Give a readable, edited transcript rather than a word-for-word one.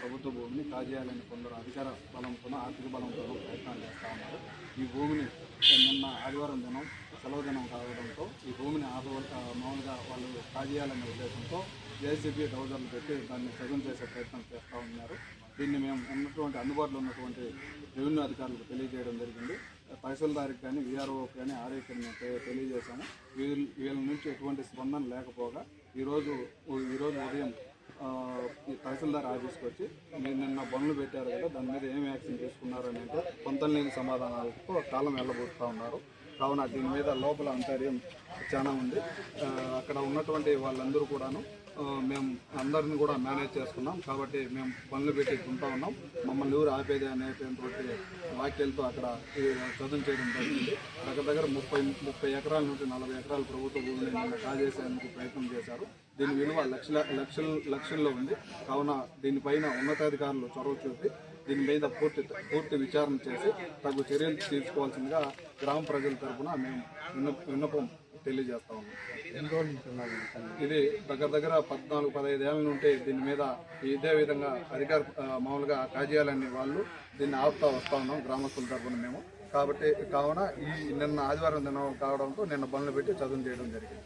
ప్రభుత్వ భూమిని కాజేయాలని కొందరు అధికార బలంతోనూ ఆర్థిక బలంతోనూ ప్రయత్నాలు చేస్తూ ఉన్నారు. ఈ భూమిని నిన్న ఆదివారం దినం సెలవు దినం కావడంతో ఈ భూమిని మామూలుగా వాళ్ళు కాజేయాలనే ఉద్దేశంతో జేసీబీ డౌజర్లు పెట్టి దాన్ని సగం చేసే ప్రయత్నం చేస్తూ ఉన్నారు. దీన్ని మేము అందుబాటులో ఉన్నటువంటి రెవెన్యూ అధికారులకు తెలియజేయడం జరిగింది. తహసీల్దార్కి కానీ వీఆర్ఓకి కానీ ఆర్ఐకి తెలియజేశాము. వీళ్ళ నుంచి ఎటువంటి స్పందన లేకపోగా ఈరోజు ఉదయం ఈ తహసీల్దార్ ఆఫీస్కి వచ్చి మీరు నిన్న బండ్లు పెట్టారు కదా, దాని మీద ఏం యాక్షన్ తీసుకున్నారని అంటే కొంతలేని సమాధానాలతో కాలం వెళ్ళబోతూ ఉన్నారు. కావున దీని మీద లోపల అంతర్యం చాలా ఉంది. అక్కడ ఉన్నటువంటి వాళ్ళందరూ కూడాను మేము అందరిని కూడా మేనేజ్ చేసుకున్నాం కాబట్టి మేము పనులు పెట్టి ఉంటూ ఉన్నాం. మమ్మల్ని ఎవరు ఆపేది అనేటువంటి వాక్యాలతో అక్కడ చదువు చేయడం జరిగింది. దగ్గర 30 ఎకరాల నుండి 40 ఎకరాల ప్రభుత్వ భూమిని కాజేసేందుకు ప్రయత్నం చేశారు. దీని విలువ లక్షల్లో ఉంది. కావున దీనిపైన ఉన్నతాధికారులు చొరవ చూపి దీని మీద పూర్తి విచారణ చేసి తగు చర్యలు తీసుకోవాల్సిందిగా గ్రామ ప్రజల తరఫున మేము విన్నపం తెలియజేస్తా ఉన్నాం. ఇది దగ్గర 14-15 ఏళ్ళ నుండి దీని మీద ఇదే విధంగా మామూలుగా కాజేయాలని వాళ్ళు దీన్ని ఆపుతా వస్తూ ఉన్నాం గ్రామస్తుల తరఫున మేము. కావున ఈ నిన్న ఆదివారం దినం కావడంతో నిన్న బండ్లు పెట్టి చదువు చేయడం జరిగింది.